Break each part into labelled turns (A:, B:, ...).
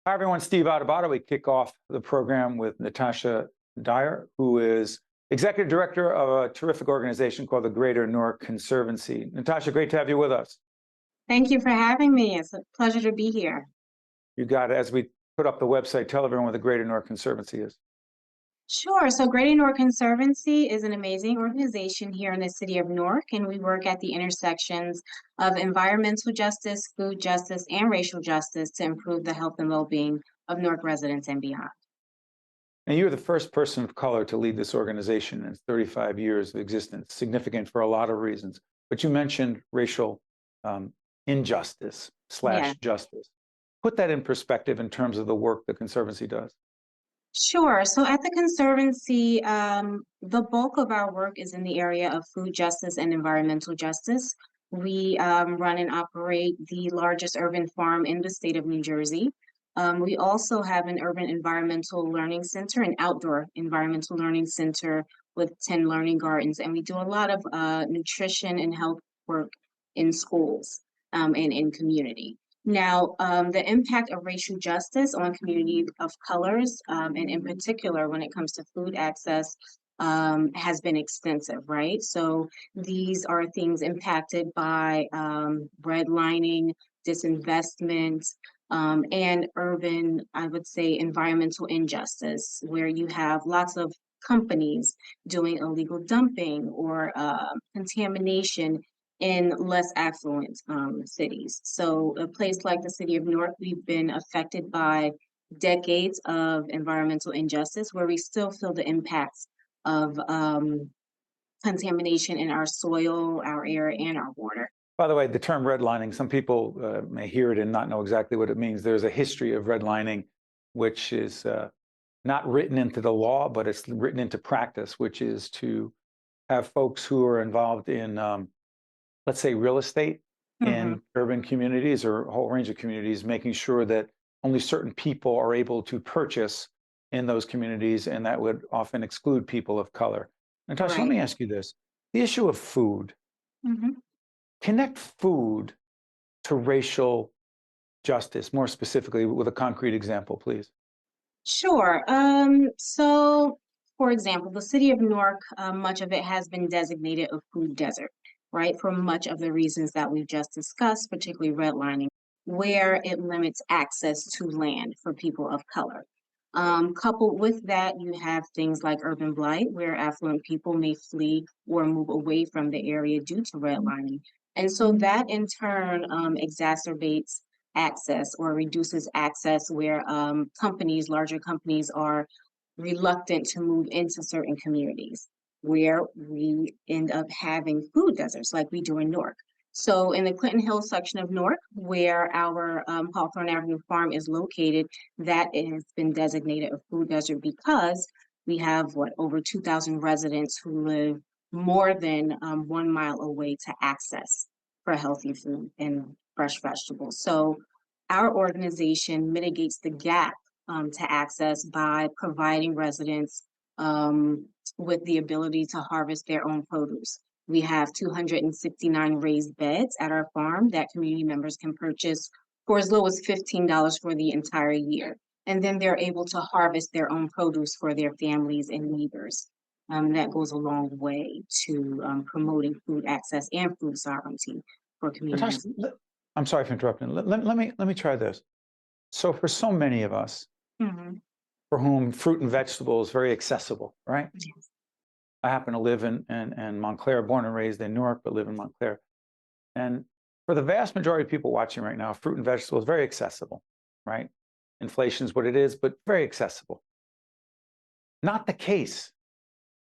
A: Hi, everyone. Steve Adubato. We kick off the program with Natasha Dyer, who is executive director of a terrific organization called the Greater Newark Conservancy. Natasha, great to have you with us.
B: Thank you for having me. It's a pleasure to be here.
A: You got it. As we put up the website, tell everyone what the Greater Newark Conservancy is.
B: Sure. So Greater Newark Conservancy is an amazing organization here in the city of Newark, and we work at the intersections of environmental justice, food justice, and racial justice to improve the health and well-being of Newark residents and beyond.
A: And you're the first person of color to lead this organization in its 35 years of existence, significant for a lot of reasons. But you mentioned racial injustice
B: Yeah.
A: slash justice. Put that in perspective in terms of the work the Conservancy does.
B: Sure. So at the Conservancy, the bulk of our work is in the area of food justice and environmental justice. We run and operate the largest urban farm in the state of New Jersey. We also have an urban environmental learning center, an outdoor environmental learning center with 10 learning gardens, and we do a lot of nutrition and health work in schools and in community. Now, the impact of racial justice on communities of colors, and in particular when it comes to food access, has been extensive, right? So these are things impacted by redlining, disinvestment, and urban, I would say, environmental injustice, where you have lots of companies doing illegal dumping or contamination in less affluent cities. So a place like the city of Newark, we've been affected by decades of environmental injustice where we still feel the impacts of contamination in our soil, our air, and our water.
A: By the way, the term redlining, some people may hear it and not know exactly what it means. There's a history of redlining, which is not written into the law, but it's written into practice, which is to have folks who are involved in, let's say, real estate
B: Hmm.
A: in urban communities or a whole range of communities, making sure that only certain people are able to purchase in those communities, and that would often exclude people of color. Natasha, let
B: Right.
A: me ask you this. The issue of food,
B: Hmm.
A: connect food to racial justice, more specifically with a concrete example, please.
B: Sure. So, for example, the city of Newark, much of it has been designated a food desert, right? For much of the reasons that we've just discussed, particularly redlining, where it limits access to land for people of color. Coupled with that, you have things like urban blight, where affluent people may flee or move away from the area due to redlining. And so that in turn exacerbates access or reduces access where larger companies are reluctant to move into certain communities where we end up having food deserts like we do in Newark. So in the Clinton Hill section of Newark, where our Hawthorne Avenue farm is located, that has been designated a food desert because we have over 2,000 residents who live more than 1 mile away to access for healthy food and fresh vegetables. So our organization mitigates the gap to access by providing residents with the ability to harvest their own produce. We have 269 raised beds at our farm that community members can purchase for as low as $15 for the entire year. And then they're able to harvest their own produce for their families and neighbors. That goes a long way to promoting food access and food sovereignty for
A: Natasha,
B: communities.
A: I'm sorry for interrupting. Let me try this. So for so many of us
B: Mhm.
A: for whom fruit and vegetable is very accessible, right?
B: Yes.
A: I happen to live in Montclair, born and raised in Newark, but live in Montclair. And for the vast majority of people watching right now, fruit and vegetable is very accessible, right? Inflation is what it is, but very accessible. Not the case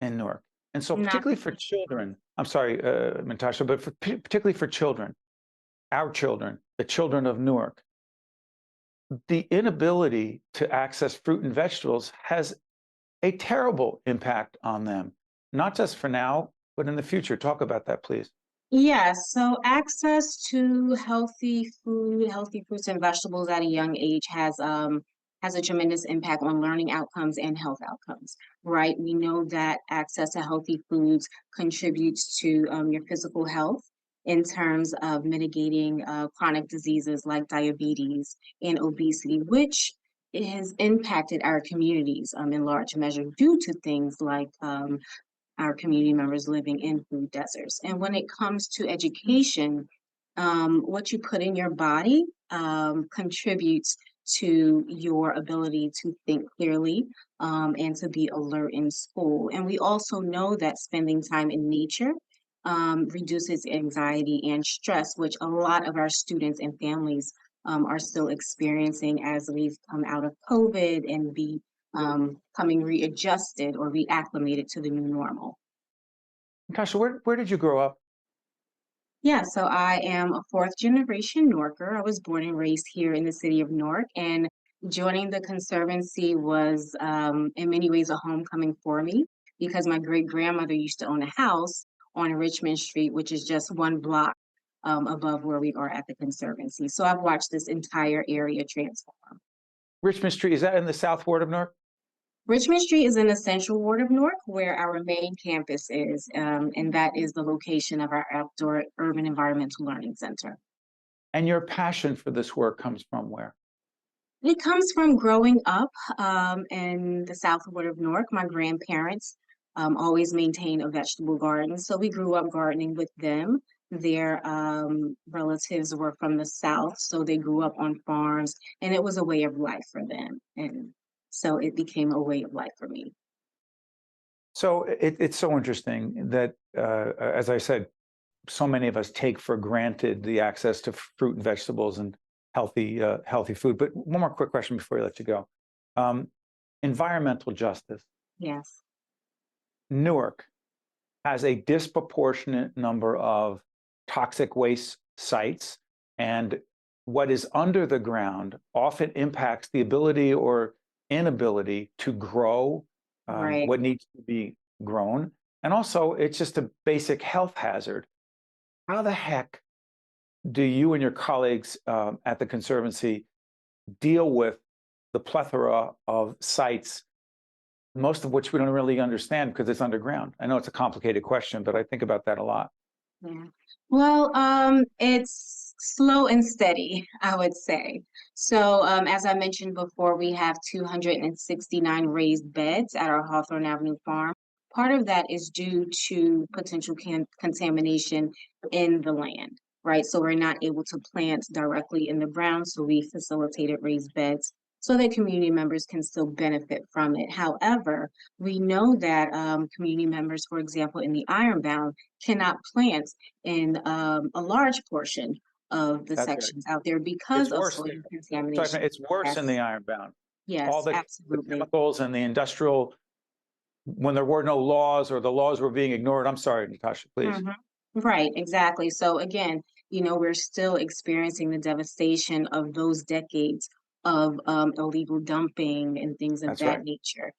A: in Newark. And so
B: Not the
A: particularly for
B: case.
A: children, I'm sorry, Natasha, but particularly for children, our children, the children of Newark, the inability to access fruit and vegetables has a terrible impact on them, not just for now, but in the future. Talk about that, please.
B: Yes, so access to healthy food, healthy fruits and vegetables at a young age has a tremendous impact on learning outcomes and health outcomes, right? We know that access to healthy foods contributes to your physical health in terms of mitigating chronic diseases like diabetes and obesity, which it has impacted our communities in large measure due to things like our community members living in food deserts. And when it comes to education, what you put in your body contributes to your ability to think clearly and to be alert in school. And we also know that spending time in nature reduces anxiety and stress, which a lot of our students and families are still experiencing as we've come out of COVID and be coming readjusted or reacclimated to the new normal.
A: Natasha, where did you grow up?
B: Yeah, so I am a fourth generation Newarker. I was born and raised here in the city of Newark, and joining the Conservancy was, in many ways, a homecoming for me because my great grandmother used to own a house on Richmond Street, which is just one block above where we are at the Conservancy. So I've watched this entire area transform.
A: Richmond Street, is that in the South Ward of Newark?
B: Richmond Street is in the central ward of Newark, where our main campus is, and that is the location of our outdoor urban environmental learning center.
A: And your passion for this work comes from where?
B: It comes from growing up in the south ward of Newark. My grandparents always maintained a vegetable garden, so we grew up gardening with them. Their relatives were from the south, so they grew up on farms, and it was a way of life for them. And so it became a way of life for me.
A: So it's so interesting that, as I said, so many of us take for granted the access to fruit and vegetables and healthy food. But one more quick question before I let you go. Environmental justice.
B: Yes.
A: Newark has a disproportionate number of toxic waste sites, and what is under the ground often impacts the ability or inability to grow
B: Right.
A: what needs to be grown. And also, it's just a basic health hazard. How the heck do you and your colleagues at the Conservancy deal with the plethora of sites, most of which we don't really understand because it's underground? I know it's a complicated question, but I think about that a lot.
B: Yeah. Well, it's slow and steady, I would say. So, as I mentioned before, we have 269 raised beds at our Hawthorne Avenue farm. Part of that is due to potential contamination in the land, right? So we're not able to plant directly in the ground, so we facilitated raised beds so that community members can still benefit from it. However, we know that community members, for example, in the Ironbound, cannot plant in a large portion of the
A: That's right.
B: sections out there
A: It's
B: because of
A: worse
B: soil
A: there. So
B: contamination.
A: it's worse in the
B: Yes,
A: Ironbound. All
B: yes,
A: the
B: absolutely.
A: chemicals and the industrial, when there were no laws or the laws were being ignored. I'm sorry, Natasha, please.
B: Mhm. Right, exactly. So again, we're still experiencing the devastation of those decades of illegal dumping and things of
A: That's
B: that
A: right.
B: nature.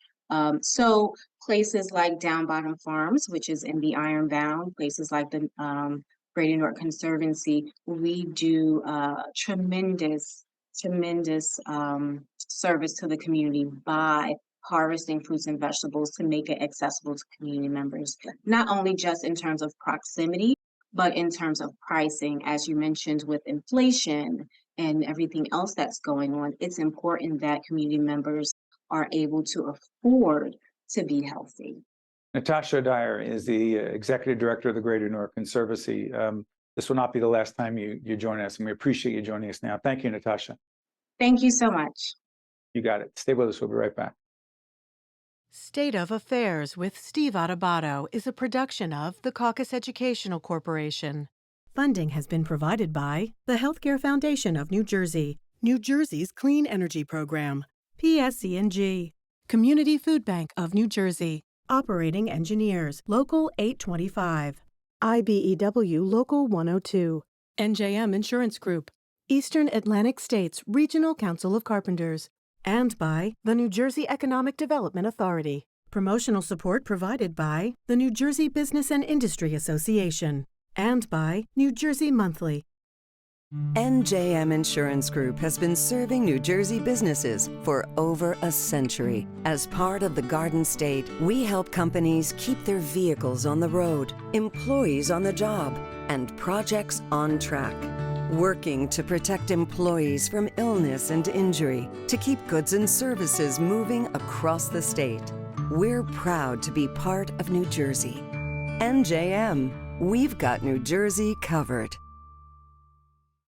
B: So places like Down Bottom Farms, which is in the Ironbound, places like the Greater Newark Conservancy, we do tremendous service to the community by harvesting fruits and vegetables to make it accessible to community members, not only just in terms of proximity, but in terms of pricing. As you mentioned, with inflation and everything else that's going on, it's important that community members are able to afford to be healthy.
A: Natasha Dyer is the executive director of the Greater Newark Conservancy. This will not be the last time you join us, and we appreciate you joining us now. Thank you, Natasha.
B: Thank you so much.
A: You got it. Stay with us. We'll be right back.
C: State of Affairs with Steve Adubato is a production of the Caucus Educational Corporation. Funding has been provided by the Healthcare Foundation of New Jersey, New Jersey's Clean Energy Program, PSC&G, Community Food Bank of New Jersey, Operating Engineers, Local 825, IBEW Local 102, NJM Insurance Group, Eastern Atlantic States Regional Council of Carpenters, and by the New Jersey Economic Development Authority. Promotional support provided by the New Jersey Business and Industry Association and by New Jersey Monthly.
D: NJM Insurance Group has been serving New Jersey businesses for over a century. As part of the Garden State, we help companies keep their vehicles on the road, employees on the job, and projects on track. Working to protect employees from illness and injury, to keep goods and services moving across the state. We're proud to be part of New Jersey. NJM, we've got New Jersey covered.